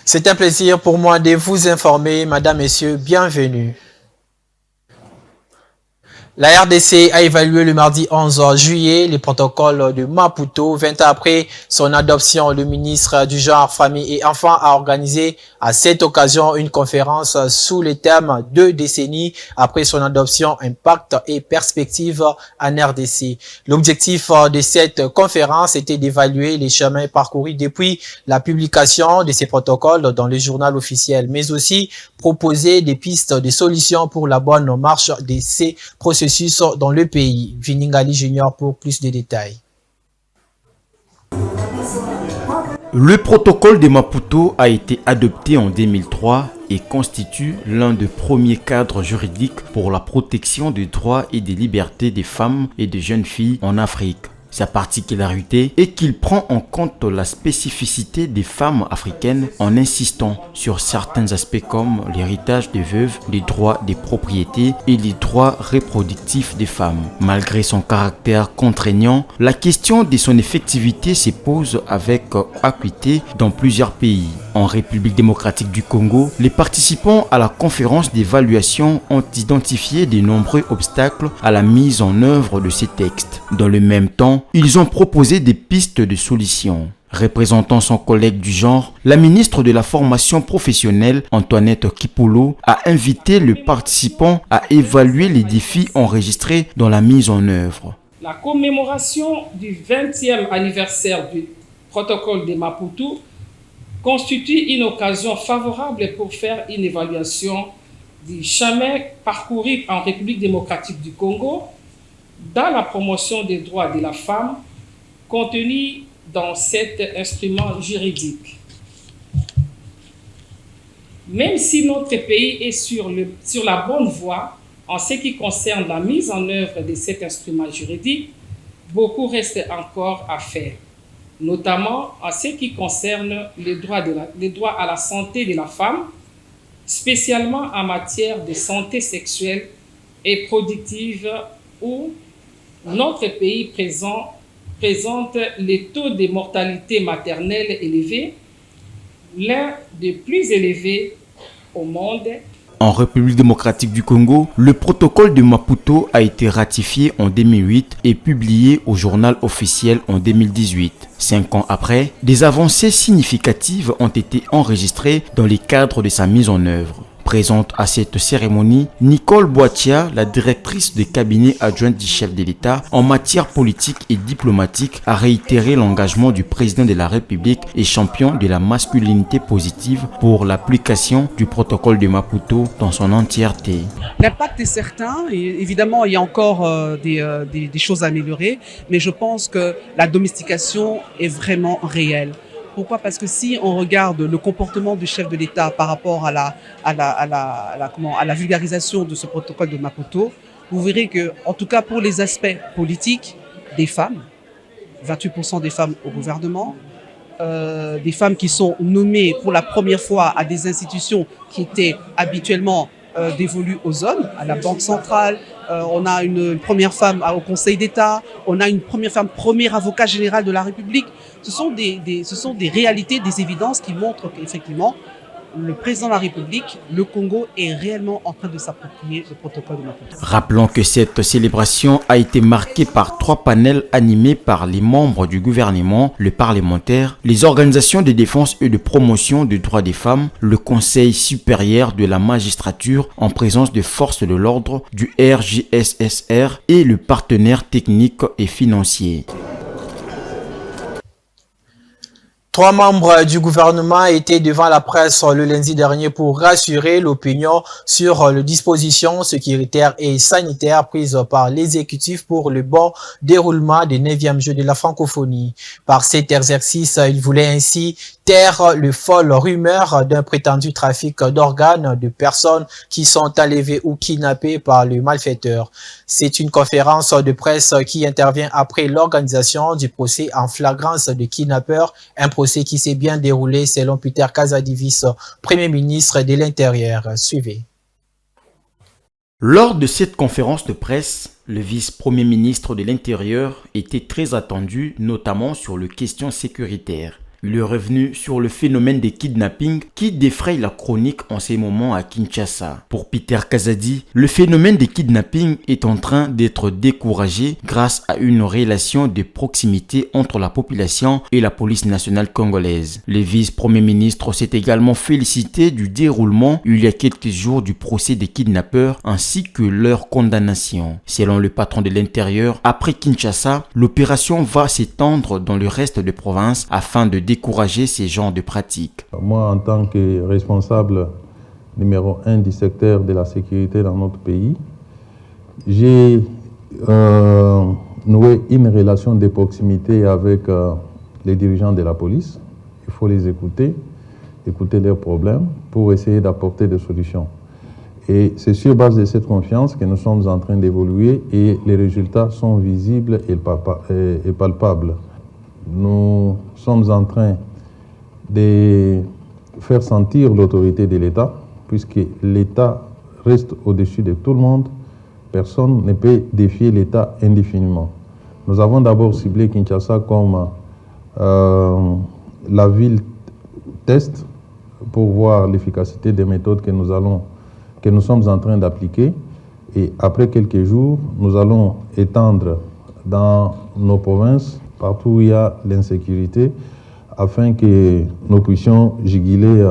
C'est un plaisir pour moi de vous informer, Madame, Messieurs, bienvenue. La RDC a évalué le mardi 11 juillet le protocole de Maputo. 20 ans après son adoption, le ministre du Genre, Famille et Enfants a organisé à cette occasion une conférence sous le thème 2 décennies après son adoption, impact et perspectives en RDC. L'objectif de cette conférence était d'évaluer les chemins parcourus depuis la publication de ces protocoles dans le journal officiel, mais aussi proposer des pistes de solutions pour la bonne marche de ces processus dans le pays. Viningali Junior pour plus de détails. Le protocole de Maputo a été adopté en 2003 et constitue l'un des premiers cadres juridiques pour la protection des droits et des libertés des femmes et des jeunes filles en Afrique. Sa particularité est qu'il prend en compte la spécificité des femmes africaines en insistant sur certains aspects comme l'héritage des veuves, les droits des propriétés et les droits reproductifs des femmes. Malgré son caractère contraignant, la question de son effectivité se pose avec acuité dans plusieurs pays. En République démocratique du Congo, les participants à la conférence d'évaluation ont identifié de nombreux obstacles à la mise en œuvre de ces textes. Dans le même temps, ils ont proposé des pistes de solutions. Représentant son collègue du genre, la ministre de la formation professionnelle, Antoinette Kipolo, a invité les participants à évaluer les défis enregistrés dans la mise en œuvre. La commémoration du 20e anniversaire du protocole de Maputo constitue une occasion favorable pour faire une évaluation du chemin parcouru en République démocratique du Congo dans la promotion des droits de la femme contenu dans cet instrument juridique. Même si notre pays est sur la bonne voie en ce qui concerne la mise en œuvre de cet instrument juridique, beaucoup reste encore à faire, notamment en ce qui concerne les droits à la santé de la femme, spécialement en matière de santé sexuelle et productive où notre pays présente les taux de mortalité maternelle élevés, l'un des plus élevés au monde. En République démocratique du Congo, le protocole de Maputo a été ratifié en 2008 et publié au journal officiel en 2018. 5 ans après, des avancées significatives ont été enregistrées dans le cadre de sa mise en œuvre. Présente à cette cérémonie, Nicole Boitia, la directrice de cabinet adjointe du chef de l'État en matière politique et diplomatique, a réitéré l'engagement du président de la République et champion de la masculinité positive pour l'application du protocole de Maputo dans son entièreté. L'impact est certain, et évidemment il y a encore des choses à améliorer, mais je pense que la domestication est vraiment réelle. Pourquoi? Parce que si on regarde le comportement du chef de l'État par rapport à la vulgarisation de ce protocole de Maputo, vous verrez que, en tout cas pour les aspects politiques, des femmes, 28% des femmes au gouvernement, des femmes qui sont nommées pour la première fois à des institutions qui étaient habituellement dévolues aux hommes, à la Banque centrale, on a une première femme au Conseil d'État, on a une première femme, premier avocat général de la République. Ce sont des réalités, des évidences qui montrent qu'effectivement, le président de la République, le Congo, est réellement en train de s'approprier le protocole de Maputo. Rappelons que cette célébration a été marquée par 3 panels animés par les membres du gouvernement, le parlementaire, les organisations de défense et de promotion des droits des femmes, le Conseil supérieur de la magistrature en présence de forces de l'ordre, du RJSSR et le partenaire technique et financier. 3 membres du gouvernement étaient devant la presse le lundi dernier pour rassurer l'opinion sur les dispositions sécuritaires et sanitaires prises par l'exécutif pour le bon déroulement des 9e Jeux de la francophonie. Par cet exercice, ils voulaient ainsi taire le folle rumeur d'un prétendu trafic d'organes de personnes qui sont enlevées ou kidnappées par le malfaiteur. C'est une conférence de presse qui intervient après l'organisation du procès en flagrance de kidnappeurs, un procès qui s'est bien déroulé selon Peter Kazadivis, Premier ministre de l'Intérieur. Suivez. Lors de cette conférence de presse, le vice-premier ministre de l'Intérieur était très attendu, notamment sur les questions sécuritaires. Il est revenu sur le phénomène des kidnappings qui défraye la chronique en ces moments à Kinshasa. Pour Peter Kazadi, le phénomène des kidnappings est en train d'être découragé grâce à une relation de proximité entre la population et la police nationale congolaise. Le vice-premier ministre s'est également félicité du déroulement il y a quelques jours du procès des kidnappeurs ainsi que leur condamnation. Selon le patron de l'Intérieur, après Kinshasa, l'opération va s'étendre dans le reste de province afin de décourager ces genres de pratiques. Moi, en tant que responsable numéro 1 du secteur de la sécurité dans notre pays, j'ai noué une relation de proximité avec les dirigeants de la police. Il faut les écouter leurs problèmes pour essayer d'apporter des solutions. Et c'est sur base de cette confiance que nous sommes en train d'évoluer et les résultats sont visibles et palpables. Nous sommes en train de faire sentir l'autorité de l'État, puisque l'État reste au-dessus de tout le monde. Personne ne peut défier l'État indéfiniment. Nous avons d'abord ciblé Kinshasa comme la ville test pour voir l'efficacité des méthodes que nous sommes en train d'appliquer. Et après quelques jours, nous allons étendre dans nos provinces, partout où il y a l'insécurité, afin que nous puissions juguler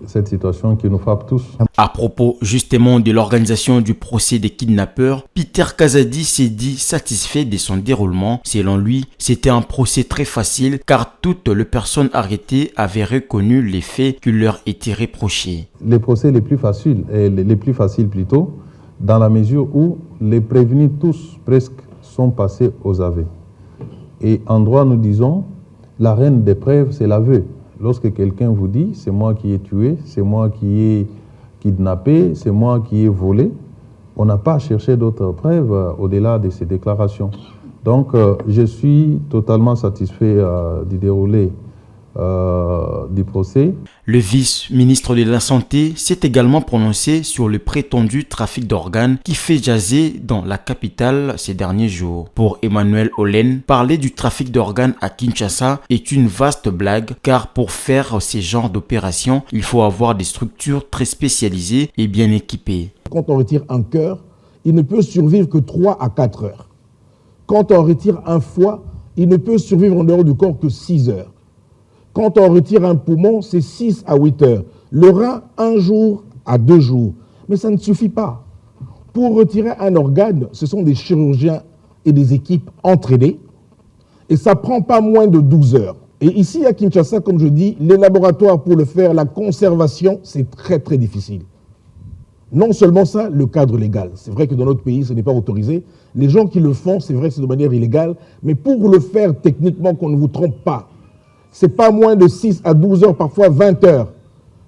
cette situation qui nous frappe tous. À propos justement de l'organisation du procès des kidnappeurs, Peter Kazadi s'est dit satisfait de son déroulement. Selon lui, c'était un procès très facile car toutes les personnes arrêtées avaient reconnu les faits qui leur étaient reprochés. Les procès les plus faciles plutôt, dans la mesure où les prévenus tous presque sont passés aux aveux. Et en droit, nous disons, la reine des preuves, c'est l'aveu. Lorsque quelqu'un vous dit, c'est moi qui ai tué, c'est moi qui ai kidnappé, c'est moi qui ai volé, on n'a pas cherché d'autres preuves au-delà de ces déclarations. Donc, je suis totalement satisfait du déroulé du procès. Le vice-ministre de la Santé s'est également prononcé sur le prétendu trafic d'organes qui fait jaser dans la capitale ces derniers jours. Pour Emmanuel Olen, parler du trafic d'organes à Kinshasa est une vaste blague car pour faire ces genres d'opérations, il faut avoir des structures très spécialisées et bien équipées. Quand on retire un cœur, il ne peut survivre que 3 à 4 heures. Quand on retire un foie, il ne peut survivre en dehors du corps que 6 heures. Quand on retire un poumon, c'est 6 à 8 heures. Le rein, 1 jour à 2 jours. Mais ça ne suffit pas. Pour retirer un organe, ce sont des chirurgiens et des équipes entraînées. Et ça ne prend pas moins de 12 heures. Et ici, à Kinshasa, comme je dis, les laboratoires pour le faire, la conservation, c'est très très difficile. Non seulement ça, le cadre légal. C'est vrai que dans notre pays, ce n'est pas autorisé. Les gens qui le font, c'est vrai que c'est de manière illégale. Mais pour le faire techniquement, qu'on ne vous trompe pas, c'est pas moins de 6 à 12 heures, parfois 20 heures.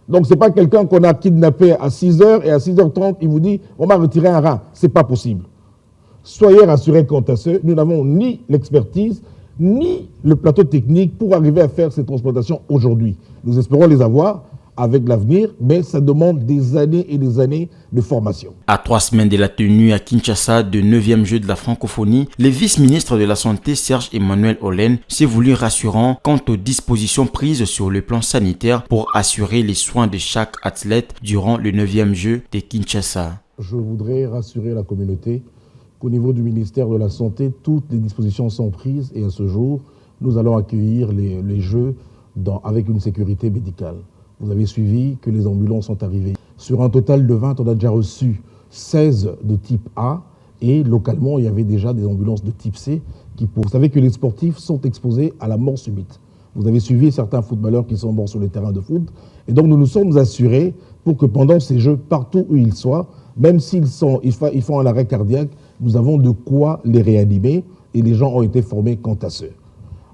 Donc c'est pas quelqu'un qu'on a kidnappé à 6 heures et à 6h30, il vous dit on m'a retiré un rein. C'est pas possible. Soyez rassurés quant à ce, nous n'avons ni l'expertise, ni le plateau technique pour arriver à faire ces transplantations aujourd'hui. Nous espérons les avoir avec l'avenir, mais ça demande des années et des années de formation. À 3 semaines de la tenue à Kinshasa de 9e jeu de la francophonie, le vice-ministre de la Santé Serge Emmanuel Olen s'est voulu rassurant quant aux dispositions prises sur le plan sanitaire pour assurer les soins de chaque athlète durant le 9e jeu de Kinshasa. Je voudrais rassurer la communauté qu'au niveau du ministère de la Santé, toutes les dispositions sont prises et à ce jour, nous allons accueillir les jeux avec une sécurité médicale. Vous avez suivi que les ambulances sont arrivées. Sur un total de 20, on a déjà reçu 16 de type A et localement, il y avait déjà des ambulances de type C. Vous savez que les sportifs sont exposés à la mort subite. Vous avez suivi certains footballeurs qui sont morts sur le terrain de foot. Et donc, nous nous sommes assurés pour que pendant ces jeux, partout où ils soient, même s'ils font un arrêt cardiaque, nous avons de quoi les réanimer et les gens ont été formés quant à ce.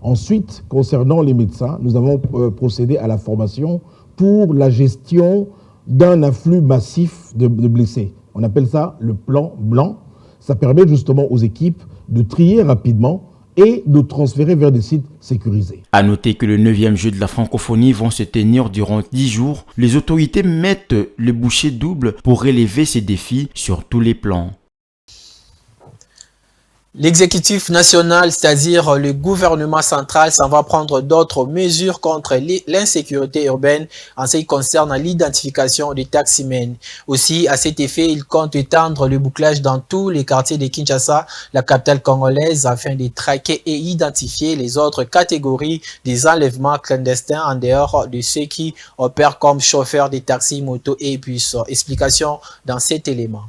Ensuite, concernant les médecins, nous avons procédé à la formation pour la gestion d'un afflux massif de blessés. On appelle ça le plan blanc. Ça permet justement aux équipes de trier rapidement et de transférer vers des sites sécurisés. À noter que le 9e jeu de la francophonie vont se tenir durant 10 jours. Les autorités mettent le bouchée double pour relever ces défis sur tous les plans. L'exécutif national, c'est-à-dire le gouvernement central, s'en va prendre d'autres mesures contre l'insécurité urbaine en ce qui concerne l'identification des taximens. Aussi, à cet effet, il compte étendre le bouclage dans tous les quartiers de Kinshasa, la capitale congolaise, afin de traquer et identifier les autres catégories des enlèvements clandestins en dehors de ceux qui opèrent comme chauffeurs des taxis, motos et bus. Explication dans cet élément.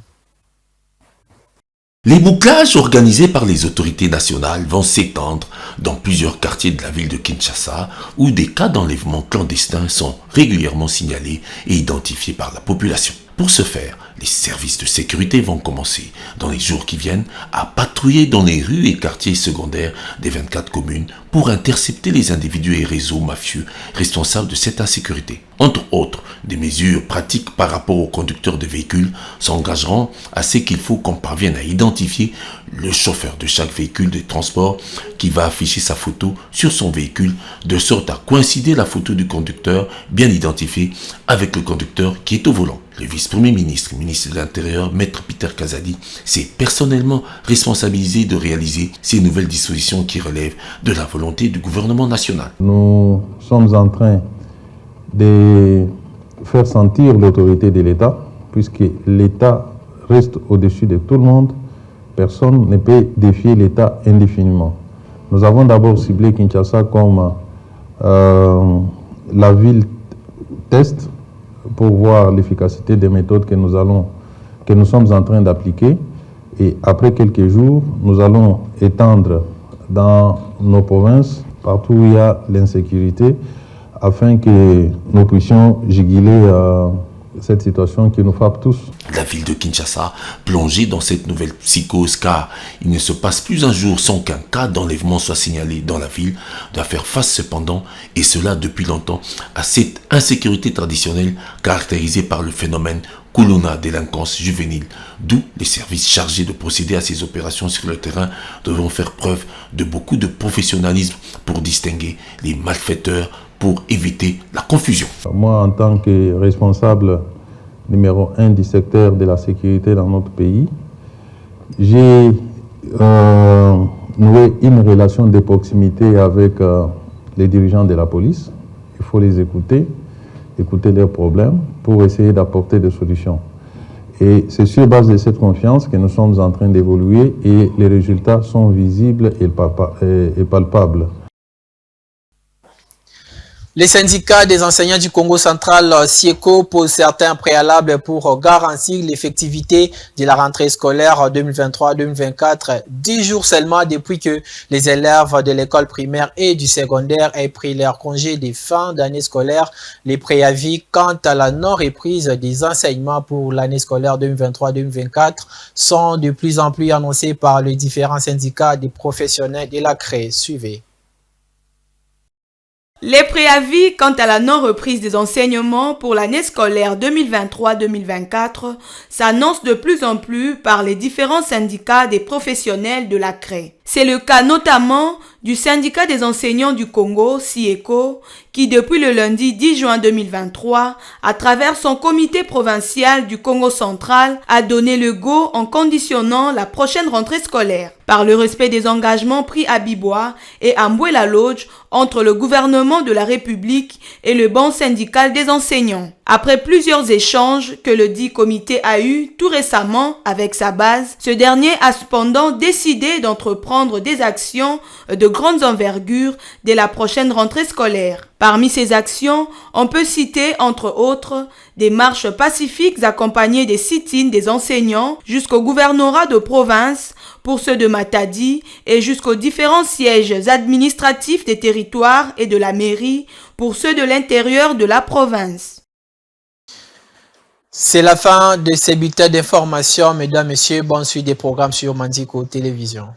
Les bouclages organisés par les autorités nationales vont s'étendre dans plusieurs quartiers de la ville de Kinshasa où des cas d'enlèvement clandestins sont régulièrement signalés et identifiés par la population. Pour ce faire, les services de sécurité vont commencer, dans les jours qui viennent, à patrouiller dans les rues et quartiers secondaires des 24 communes pour intercepter les individus et réseaux mafieux responsables de cette insécurité. Entre autres, des mesures pratiques par rapport aux conducteurs de véhicules s'engageront à ce qu'il faut qu'on parvienne à identifier le chauffeur de chaque véhicule de transport qui va afficher sa photo sur son véhicule de sorte à coïncider la photo du conducteur bien identifié avec le conducteur qui est au volant. Le vice-premier ministre, ministre de l'Intérieur, Maître Peter Kazadi, s'est personnellement responsabilisé de réaliser ces nouvelles dispositions qui relèvent de la volonté du gouvernement national. Nous sommes en train de faire sentir l'autorité de l'État, puisque l'État reste au-dessus de tout le monde. Personne ne peut défier l'État indéfiniment. Nous avons d'abord ciblé Kinshasa comme la ville test pour voir l'efficacité des méthodes que nous sommes en train d'appliquer. Et après quelques jours, nous allons étendre dans nos provinces, partout où il y a l'insécurité, afin que nous puissions juguler cette situation qui nous frappe tous. La ville de Kinshasa, plongée dans cette nouvelle psychose car il ne se passe plus un jour sans qu'un cas d'enlèvement soit signalé dans la ville, doit faire face cependant, et cela depuis longtemps, à cette insécurité traditionnelle caractérisée par le phénomène Kuluna délinquance juvénile, d'où les services chargés de procéder à ces opérations sur le terrain devront faire preuve de beaucoup de professionnalisme pour distinguer les malfaiteurs, pour éviter la confusion. Moi, en tant que responsable numéro 1 du secteur de la sécurité dans notre pays, j'ai noué une relation de proximité avec les dirigeants de la police. Il faut les écouter leurs problèmes pour essayer d'apporter des solutions. Et c'est sur base de cette confiance que nous sommes en train d'évoluer et les résultats sont visibles et palpables. Les syndicats des enseignants du Congo central, SIECO, posent certains préalables pour garantir l'effectivité de la rentrée scolaire 2023-2024, 10 jours seulement depuis que les élèves de l'école primaire et du secondaire aient pris leur congé de fin d'année scolaire. Les préavis quant à la non-reprise des enseignements pour l'année scolaire 2023-2024 sont de plus en plus annoncés par les différents syndicats des professionnels de la CRE. Suivez. Les préavis quant à la non-reprise des enseignements pour l'année scolaire 2023-2024 s'annoncent de plus en plus par les différents syndicats des professionnels de la CRE. C'est le cas notamment du syndicat des enseignants du Congo, SIECO, qui depuis le lundi 10 juin 2023, à travers son comité provincial du Congo central, a donné le go en conditionnant la prochaine rentrée scolaire par le respect des engagements pris à Bibois et à Mbouela Lodge entre le gouvernement de la République et le banc syndical des enseignants. Après plusieurs échanges que le dit comité a eu tout récemment avec sa base, ce dernier a cependant décidé d'entreprendre des actions de grande envergure dès la prochaine rentrée scolaire. Parmi ces actions, on peut citer entre autres des marches pacifiques accompagnées des sit-ins des enseignants jusqu'au gouvernorat de province pour ceux de Matadi et jusqu'aux différents sièges administratifs des territoires et de la mairie pour ceux de l'intérieur de la province. C'est la fin de ces bulletins d'information. Mesdames, Messieurs, bonne suite des programmes sur Mandiko Télévision.